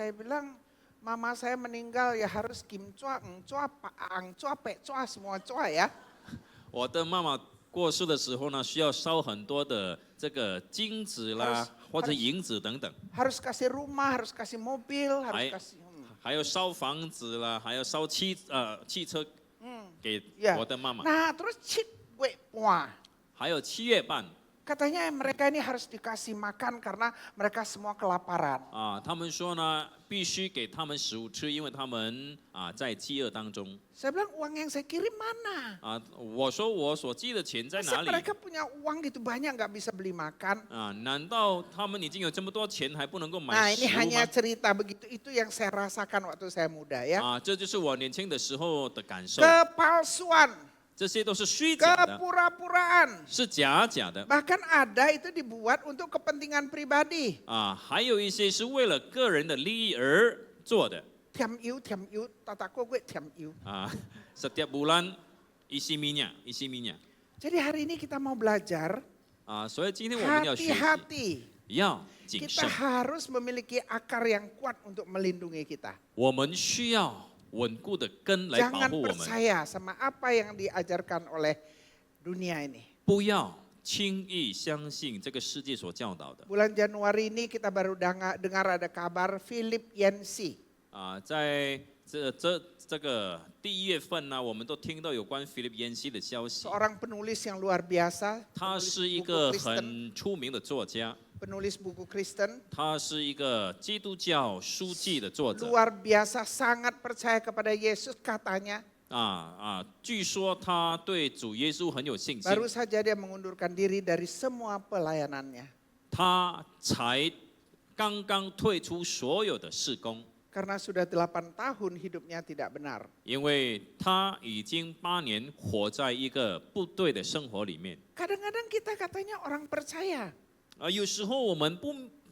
mama saya meninggal ya harus kim cua, eng cua, paang cua, pe cua, semua cua ya. 我的妈妈过世的时候呢，需要烧很多的这个金子啦，或者银子等等， Harus kasih rumah, harus kasih mobil, harus Hai. kasih. 还要烧房子啦，还要烧汽车给 Ya. 我的妈妈， Nah terus cip gue wah. 还有7月半 Katanya mereka ini harus dikasih makan karena mereka semua kelaparan. 他们说呢，必须给他们食物吃，因为他们在饥饿当中。 Saya bilang uang yang saya kirim mana? 我说我所寄的钱在 Masa 哪里？ mereka punya uang gitu banyak nggak bisa beli makan? 难道他们已经有这么多钱，还不能够 Nah 买 ini 食物 hanya 吗？ cerita begitu, itu yang saya rasakan waktu saya muda ya. 这就是我年轻的时候的感受， Kepalsuan, 这些都是虚假的， kepura-puraan. 是假的。 Bahkan ada itu dibuat untuk kepentingan pribadi. 还有一些是为了个人的利益而做的。 Tiam iu, tataku gue tiam iu. Setiap bulan isi minyak. Jadi hari ini kita mau belajar 所以今天我们要学习， hati-hati. 要谨 Kita 慎。 harus memiliki akar yang kuat untuk melindungi kita. 我们需要稳固的根来保 Jangan 护我们， percaya sama apa yang diajarkan oleh dunia ini. 不要轻易相信这个世界所教导的。 Bulan Januari ini kita baru dengar ada kabar Philip Yancey. 在这个1月份呢，我们都听到有关 Philip Yancey 的消息。 Seorang penulis yang luar biasa. 他 penulis 是一 buku 个 Kristen, 很出名的作家， penulis buku Kristen. 他是一个基督教书籍的作者。 Luar biasa sangat percaya kepada Yesus katanya. 据说他对主耶稣很有信心， Baru saja dia mengundurkan diri dari semua pelayanannya. 他才刚刚退出所有的事工， Karena sudah 8 tahun hidupnya tidak benar. 因为他已经8年活在一个不对的生活里面。 Kadang-kadang kita katanya orang percaya. 有时候我们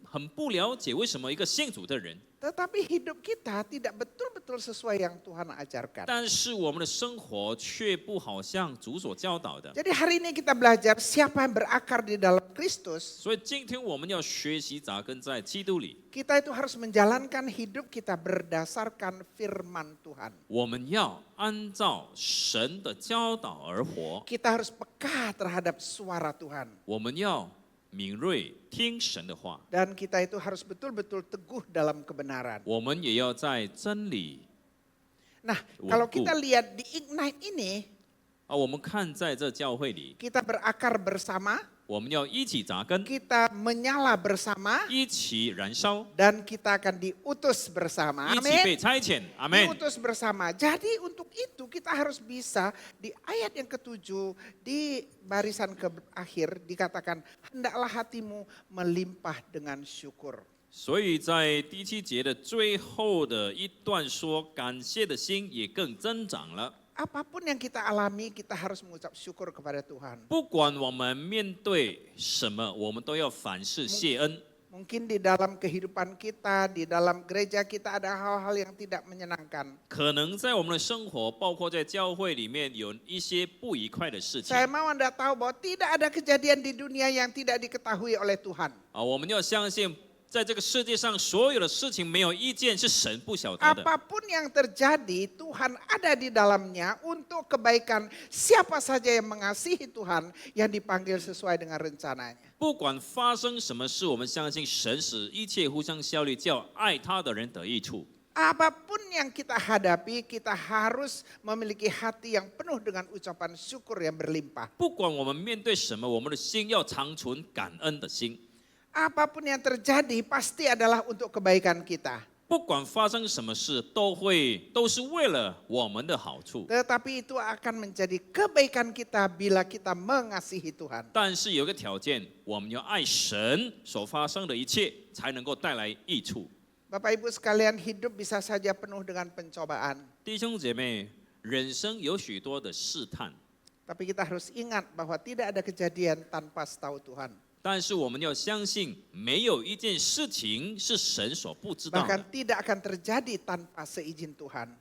很不了解为什么一个信主的人， Tetapi hidup kita tidak betul-betul sesuai yang Tuhan ajarkan. 但是我们的生活却不好像主所教导的。 Jadi hari ini kita belajar siapa yang berakar di dalam Kristus. 所以今天我们要学习扎根在基督里， Kita itu harus menjalankan hidup kita berdasarkan firman Tuhan. 我们要按照神的教导而活， Kita harus peka terhadap suara Tuhan. 我们要敏锐听神的话， Dan kita itu harus betul-betul teguh dalam kebenaran. 我们也要在真理。Nah, 稳 kalau 固 kita lihat di Ignite ini, 我们看在这教会里， kita berakar bersama, 我们要一起扎根， kita menyala bersama, 一起燃烧， dan kita akan diutus bersama. 一起被 Amin. 差遣。阿门。 Diutus bersama. Jadi untuk itu kita harus bisa di ayat yang ke-7 di barisan ke akhir dikatakan hendaklah hatimu melimpah dengan syukur. 所以在第7节的最后的一段说，感谢的心也更增长了。 Apapun yang kita alami kita harus mengucap syukur kepada Tuhan. 不管我们面对什么，我们都要凡事谢恩。 Mungkin di dalam kehidupan kita, di dalam gereja kita ada hal-hal yang tidak menyenangkan. 可能在我们的生活，包括在教会里面，有一些不愉快的事情 Saya mau Anda tahu bahwa tidak ada kejadian di dunia yang tidak diketahui oleh Tuhan. 啊，我们要相信，在这个世界上所有的事情，没有一件是神不晓得的。 Apapun yang terjadi, Tuhan ada di dalamnya untuk kebaikan siapa saja yang mengasihi Tuhan, yang dipanggil sesuai dengan rencananya. 不管发生什么事，我们相信神使一切互相效力，叫爱他的人得益处。 Apapun yang kita hadapi, kita harus memiliki hati yang penuh dengan ucapan syukur yang berlimpah. 不管我们面对什么，我们的心要长存感恩的心。 Apapun yang terjadi pasti adalah untuk kebaikan kita. 不管发生什么事，都是为了我们的好处。 Tetapi itu akan menjadi kebaikan kita bila kita mengasihi Tuhan. 但是有个条件，我们要爱神所发生的一切，才能够带来益处。 Bapak Ibu sekalian, hidup bisa saja penuh dengan pencobaan. 弟兄姐妹，人生有许多的试探， Tapi kita harus ingat bahwa tidak ada kejadian tanpa setahu Tuhan. 但是我们要相信，没有一件事情是神所不知道的。 Bahkan tidak akan terjadi tanpa seizin Tuhan.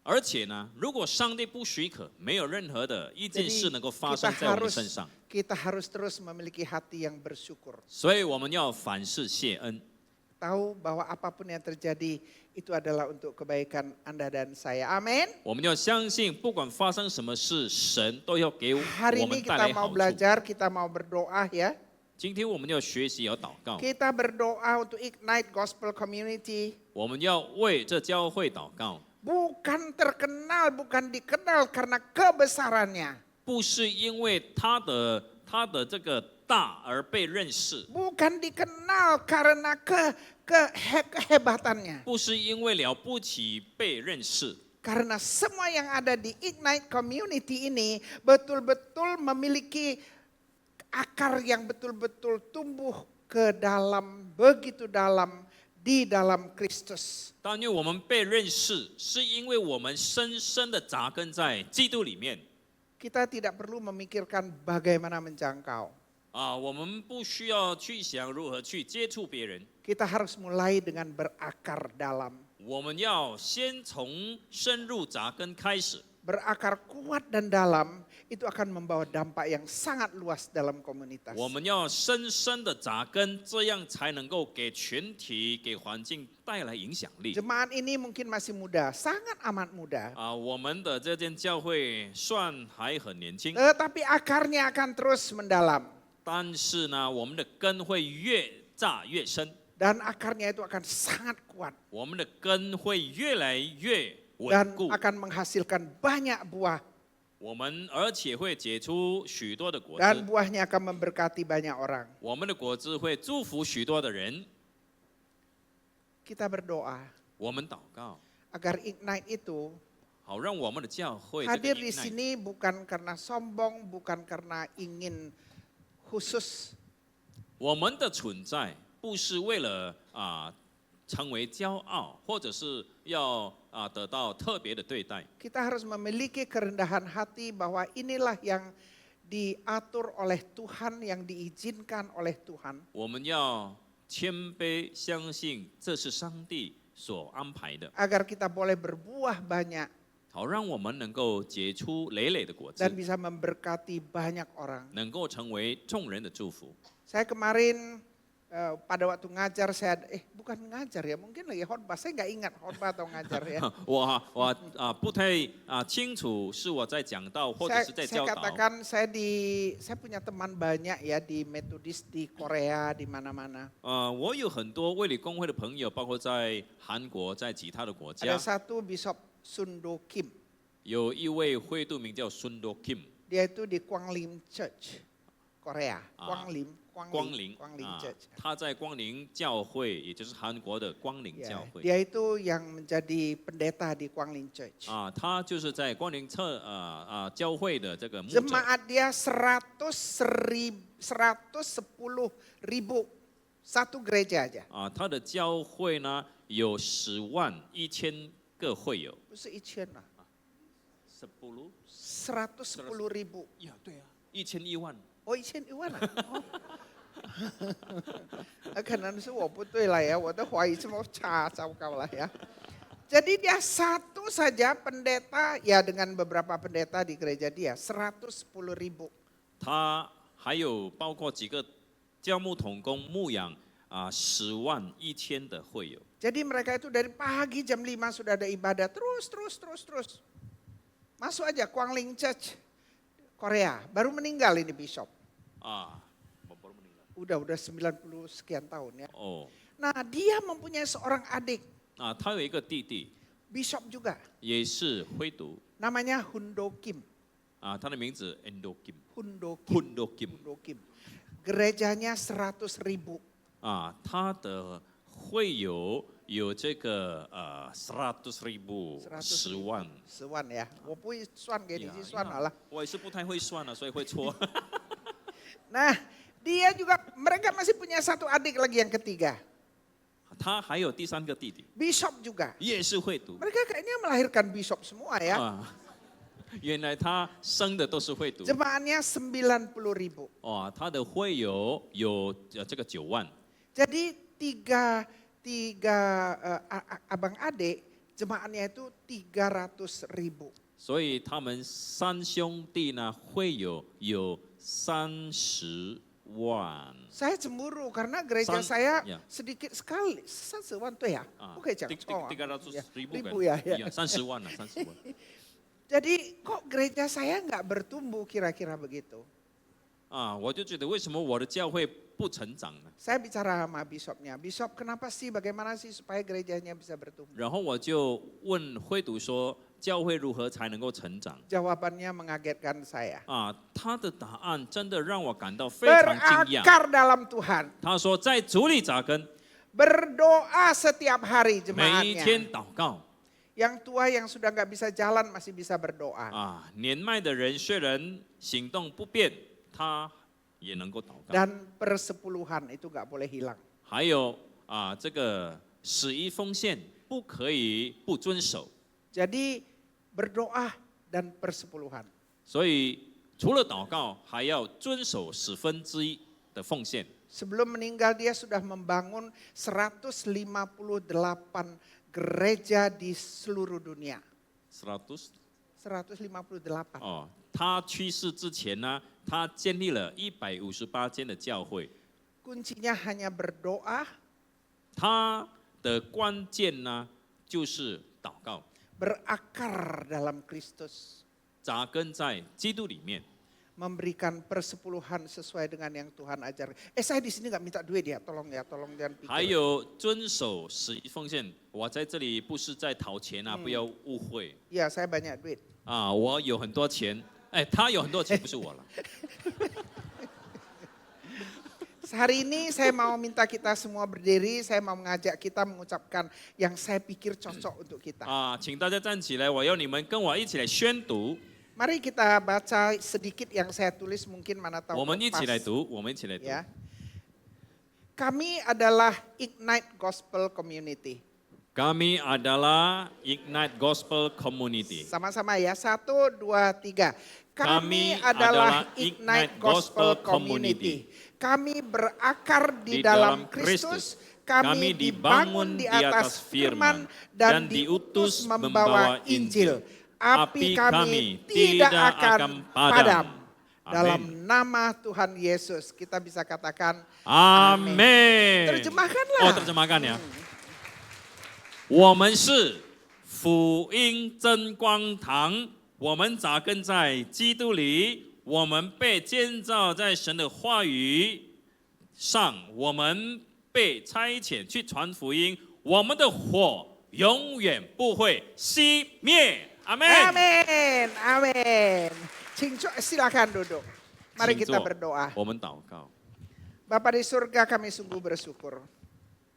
而且呢，如果上帝不许可，没有任何的一件事能够发生在我们身上。 kita harus terus memiliki hati yang bersyukur. 所以我们要凡事谢恩。 Tahu bahwa apapun yang terjadi itu adalah untuk kebaikan Anda dan saya. Amin. 我们要相信，不管发生什么事，神都要给 Hari 我们 ini 带 kita 来 mau 好处。 belajar, kita mau berdoa ya. 今天我们要学习，要祷告， Kita berdoa untuk Ignite Gospel Community. 我们要为这教会祷告， Bukan terkenal, bukan dikenal karena kebesarannya. 不是因为他的这个大而被认识， Bukan dikenal karena kehebatannya. 不是因为了不起被认识， Karena semua yang ada di Ignite Community ini betul-betul memiliki akar yang betul-betul tumbuh ke dalam, begitu dalam, di dalam Kristus. 但因为我们被认识，是因为我们深深的扎根在基督里面。 Kita tidak perlu memikirkan bagaimana menjangkau. 我们不需要去想如何去接触别人， Kita harus mulai dengan berakar dalam. 我们要先从深入扎根开始。 Berakar kuat dan dalam itu akan membawa dampak yang sangat luas dalam komunitas. 我们要深深的扎根，这样才能够给群体、给环境带来影响力。 Jemaat ini mungkin masih muda, sangat amat muda. 我们的这间教会算还很年轻， Tetapi akarnya akan terus mendalam. 但是呢，我们的根会越扎越深， Dan akarnya itu akan sangat kuat. 我们的根会越来越稳 Dan 固， akan menghasilkan banyak buah. 我们而且会结出许多的果 Dan 子， buahnya akan memberkati banyak orang. 我们的果子会祝福许多的人。 Kita berdoa 我们祷告， agar Ignite itu 好让我们的教会这个 hadir di Ignite sini bukan karena sombong, bukan karena ingin khusus. 我们的存在不是为了成为骄傲，或者是要得到特别的对待。 Kita harus memiliki kerendahan hati bahwa inilah yang diatur oleh Tuhan, yang diizinkan oleh Tuhan. 我们要谦卑，相信这是上帝所安排的， Agar kita boleh berbuah banyak 好让我们能够结出累累的果子 dan，bisa memberkati banyak orang. 能够成为众人的祝福。 Saya kemarin pada waktu ngajar saya bukan ngajar ya, mungkin lagi khotbah, saya nggak ingat khotbah atau ngajar ya. 我不太清楚是我在讲道或者是在 Saya 教导。 katakan saya punya teman banyak ya di Metodis di Korea di mana-mana. 我有很多卫理公会的朋友，包括在韩国，在其他的国 Ada 家。 satu Bishop Sundo Kim. 有一位会度名叫孙多 Kim， Dia itu di Kwanglim Church, Korea. 啊 Kwanglim 光临 Church. 他在光临教会，也就是韩国的光临 Ya, 教会 dia itu yang menjadi pendeta di Kwanglim Church. 他就是在光临教会的这个牧者 Jemaat dia 110.000 satu gereja aja. 他的教会呢有101000个会友， 不是1000lah, 10 110.000. 呀，对啊，1000万。 Oh 1000万啊！可能是我不对了呀，我的华语这么差，糟糕了ya. Jadi dia satu saja pendeta ya dengan beberapa pendeta di gereja dia 110.000. 他还有包括几个教牧同工牧养101000的会友。 Jadi mereka itu dari pagi jam 5 sudah ada ibadah terus. Masuk aja Kwangling Church Korea, baru meninggal ini bishop. baru meninggal. Udah 90 sekian tahun ya. 哦， Nah dia mempunyai seorang adik, 他有一个弟弟， bishop juga, 也是灰读 namanya Hundo Kim. 他的名字 Endo Kim， Hundo Kim. Hundo Kim Hundo Kim. Gerejanya 100.000. 他的会友有这个100,000 10万。 10万ya. 我不会算给你去算好了。我也是不太会算所以会错。 Nah, dia juga mereka masih punya satu adik lagi yang ketiga. 他还有第三个弟弟， Bishop juga. 也是会读 Mereka kayaknya melahirkan bishop semua ya. 原来他生的都是会读 Jemaatnya 90.000. 他的会友有这个9万。 Jadi tiga abang adik jemaatnya itu 300.000. 所以他们三兄弟呢会有30万。 Saya cemburu karena gereja San- saya ya. sedikit sekali. 30万对呀，不可以讲错啊。 300,000 ya. 30万了，30万。 Jadi kok gereja saya nggak bertumbuh kira-kira begitu? 我就觉得为什么我的教会不成长呢？ Saya bicara sama bishopnya, Bishop kenapa sih, bagaimana sih supaya gerejanya bisa bertumbuh? 然后我就问会读说，教会如何才能够成长？ Jawabannya mengagetkan saya. 他的答案真的让我感到非常惊讶。 Berakar dalam Tuhan, 他说，在主里扎根， berdoa setiap hari 每一天 jemaatnya. 祷告。 Yang tua yang sudah nggak bisa jalan masih bisa berdoa. 年迈的人虽然行动不便，他也能够祷告。 Dan persepuluhan itu nggak boleh hilang. 还有这个11奉献不可以不遵守。 Jadi berdoa dan persepuluhan. 所以除了祷告，还要遵守1/10的奉献。 Sebelum meninggal dia sudah membangun 158 gereja di seluruh dunia. 100 158. 他去世之前呢，他建立了158间的教会。 Kuncinya hanya berdoa, 他的关键呢就是祷告， berakar dalam Kristus, 扎根在基督里面。 memberikan persepuluhan sesuai dengan yang Tuhan ajar. Saya di sini nggak minta duit ya, tolong jangan 还 pikir. 有遵守11奉献，我在这里不是在讨钱不要误会。 Ya, saya banyak duit. 我有很多钱，他有很多钱，不是我了。 Hari ini saya mau minta kita semua berdiri, saya mau mengajak kita mengucapkan yang saya pikir cocok untuk kita. 请大家站起来，我要你们跟我一起来宣读。 Mari kita baca sedikit yang saya tulis, mungkin mana tahu 我们一起来 pas. 读，我们一起来读。 Ya. Kami adalah Ignite Gospel Community. Kami adalah Ignite Gospel Community. Sama-sama ya, 1, 2, 3. Kami Kami adalah adalah Ignite Ignite Gospel Gospel Community. Kami berakar di Di dalam dalam Kristus. Kristus. Kami dibangun di atas firman dan diutus membawa Injil. Api kami tidak akan padam. Dalam nama Tuhan Yesus kita bisa katakan Amin. Terjemahkanlah. terjemahkan ya. 我们是福音真光堂，我们扎根在基督里，我们被建造在神的话语上，我们被差遣去传福音，我们的火永远不会熄灭。阿门。 Amin, amin. Silakan duduk. Mari 请 kita 坐 berdoa. 我们祷告。 Bapa di surga, kami sungguh bersyukur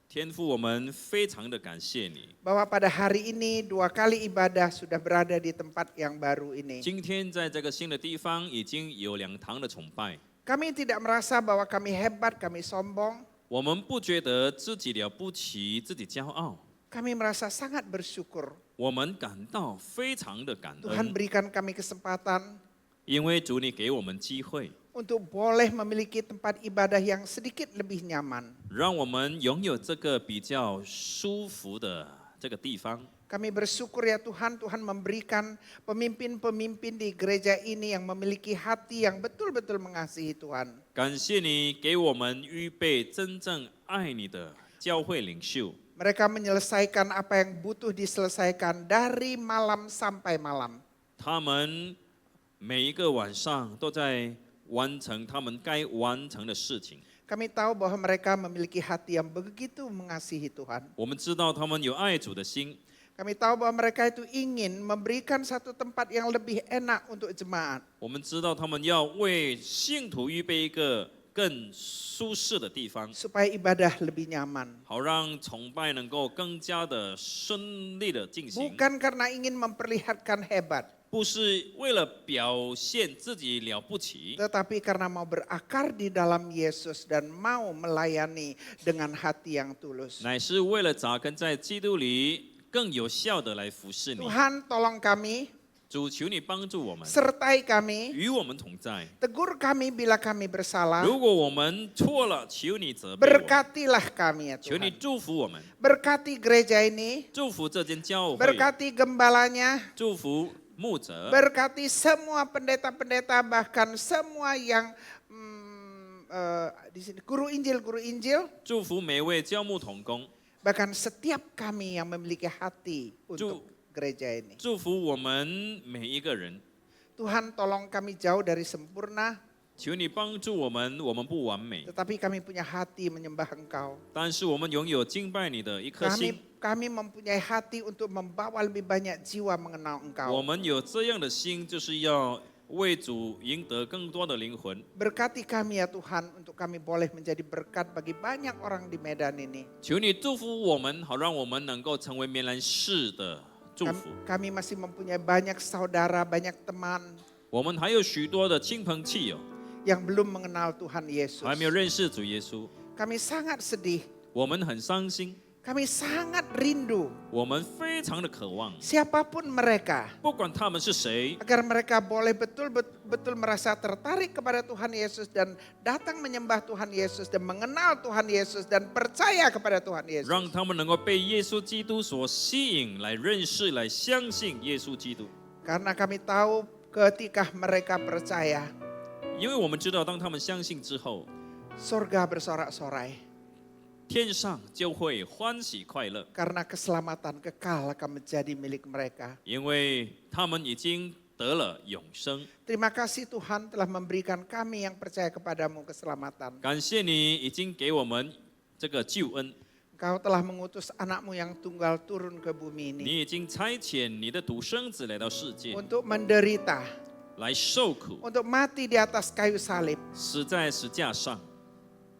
天父，我们非常的感谢你。 bahwa pada hari ini 2 kali ibadah sudah berada di tempat yang baru ini. 今天在这个新的地方已经有2堂的崇拜， Kami tidak merasa bahwa kami hebat, kami sombong. 我们不觉得自己了不起，自己骄傲， Kami merasa sangat bersyukur. 我们感到非常的感 Tuhan 恩， berikan kami kesempatan 因为主你给我们机会， untuk boleh memiliki tempat ibadah yang sedikit lebih nyaman. 让我们拥有这个比较舒服的这个地方。 Kami bersyukur ya Tuhan, Tuhan memberikan pemimpin-pemimpin di gereja ini yang memiliki hati yang betul-betul mengasihi Tuhan. 感谢你给我们预备真正爱你的教会领袖， Mereka menyelesaikan apa yang butuh diselesaikan dari malam sampai malam. 他们每一个晚上都在完成他们该完成的事情。 Kami tahu bahwa mereka memiliki hati yang begitu mengasihi Tuhan. 我们知道他们有爱主的心， Kami tahu bahwa mereka itu ingin memberikan satu tempat yang lebih enak untuk jemaat. 我们知道他们要为信徒预备一个更舒适的地方， Supaya ibadah lebih nyaman. 好让崇拜能够更加的顺利的进行。 Bukan karena ingin memperlihatkan hebat. 不是为了表现自己了不起， Tetapi karena mau berakar di dalam Yesus dan mau melayani dengan hati yang tulus. 乃是为了扎根在基督里，更有效的来服侍你。 Tuhan tolong kami, 主，求你帮助我们， sertai kami, 与我们同在。 tegur kami bila kami bersalah. 如果我们错了，求你责备我们， Berkatilah kami ya 求你 Tuhan. 祝福我们， Berkati gereja ini, 祝福这间教会， berkati gembalanya, 祝福牧者， berkati semua pendeta-pendeta bahkan semua yang di sini guru Injil, 祝福每位教牧同工， bahkan setiap kami yang memiliki hati untuk gereja ini. 祝福我们每一个人。 Tuhan tolong kami jauh dari sempurna, 求你帮助我们，我们不完美， tetapi kami punya hati menyembah Engkau. 但是我们拥有敬拜你的一颗心。 Kami mempunyai hati untuk membawa lebih banyak jiwa mengenal 我 Engkau. 们有这样的心，就是要为主赢得更多的灵魂。 Berkati kami ya Tuhan untuk kami boleh menjadi berkat bagi banyak orang di Medan ini. 求你祝福我们，好让我们能够成为棉兰市的祝福。 Kami masih mempunyai banyak saudara, banyak teman 我们还有许多的亲朋戚友 yang belum mengenal Tuhan Yesus. 还没有认识主耶稣， Kami sangat sedih, 我们很伤心， kami sangat rindu 我们非常的渴望， siapapun mereka 不管他们是谁， agar mereka boleh betul-betul merasa tertarik kepada Tuhan Yesus dan datang menyembah Tuhan Yesus dan mengenal Tuhan Yesus dan percaya kepada Tuhan Yesus. 让他们能够被耶稣基督所吸引，来认识、来相信耶稣基督。 Karena kami tahu ketika mereka percaya, 因为我们知道，当他们相信之后， surga bersorak-sorai 天上就会欢喜快乐， karena keselamatan kekal akan menjadi milik mereka. 因为他们已经得了永生。 Terima kasih Tuhan telah memberikan kami yang percaya kepadamu keselamatan. 感谢你已经给我们这个救恩， Engkau telah mengutus anakmu yang tunggal turun ke bumi ini 你已经差遣你的独生子来到世界， untuk menderita, 来受苦， untuk mati di atas kayu salib 死在石架上，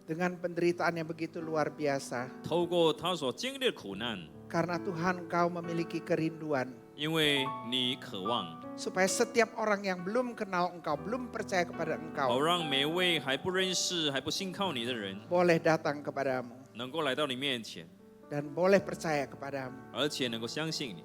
dengan penderitaan yang begitu luar biasa. 透过他所经历的苦难， Karena Tuhan Engkau memiliki kerinduan 因为你渴望， supaya setiap orang yang belum kenal Engkau, belum percaya kepada 好 Engkau, 让每位还不认识、还不信靠你的人， boleh datang kepadamu 能够来到你面前， dan boleh percaya kepadamu. 而且能够相信你。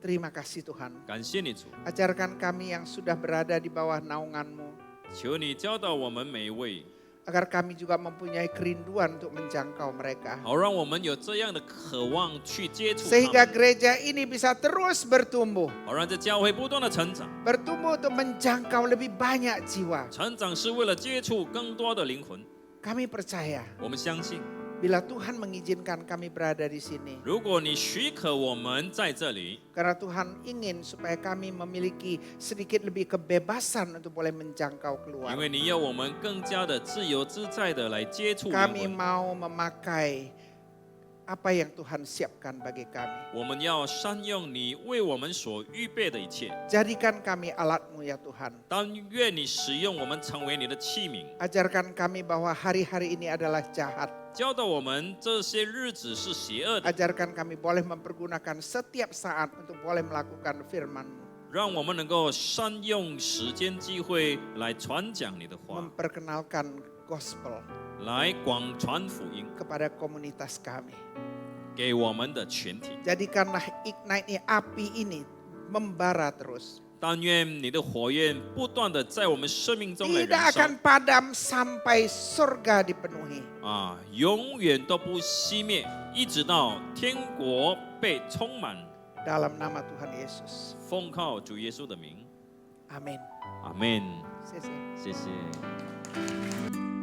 Terima kasih Tuhan. 感谢你主， Ajarkan kami yang sudah berada di bawah naungan-Mu, 求你教导我们每一位， agar kami juga mempunyai kerinduan untuk menjangkau mereka. 好让我们有这样的渴望去接触他 Sehingga 们， gereja ini bisa terus bertumbuh. 好让这教会不断的成长。 Bertumbuh untuk menjangkau lebih banyak jiwa. 成长是为了接触更多的灵魂， Kami percaya 我们相信， bila Tuhan mengizinkan kami berada di sini. 如果你许可我们在这里， Karena Tuhan ingin supaya kami memiliki sedikit lebih kebebasan untuk boleh menjangkau 因 keluar. 为你要我们更加的自由自在的来接触灵 Kami 魂， mau memakai apa yang Tuhan siapkan bagi kami. 我们要善用你为我们所预备的一切。 Jadikan kami alat-Mu ya Tuhan. 但愿你使用我们成为你的器皿， Ajarkan kami bahwa hari-hari ini adalah jahat. 教导我们这些日子是邪恶的， Ajarkan kami boleh mempergunakan setiap saat untuk boleh melakukan firman-Mu. 让我们能够善用时间机会来传讲你的话， Memperkenalkan gospel 来广传福音 kepada komunitas kami. 给我们的全体。 Jadikanlah ignite api ini membara terus. 但愿你的火焰不断的在我们生命中来 Tidak 燃烧 akan padam sampai surga dipenuhi. 啊，永远都不熄灭，一直到天国被充满。 Dalam nama Tuhan Yesus. 奉靠主耶稣的名， Amin. 阿门。谢谢。谢谢。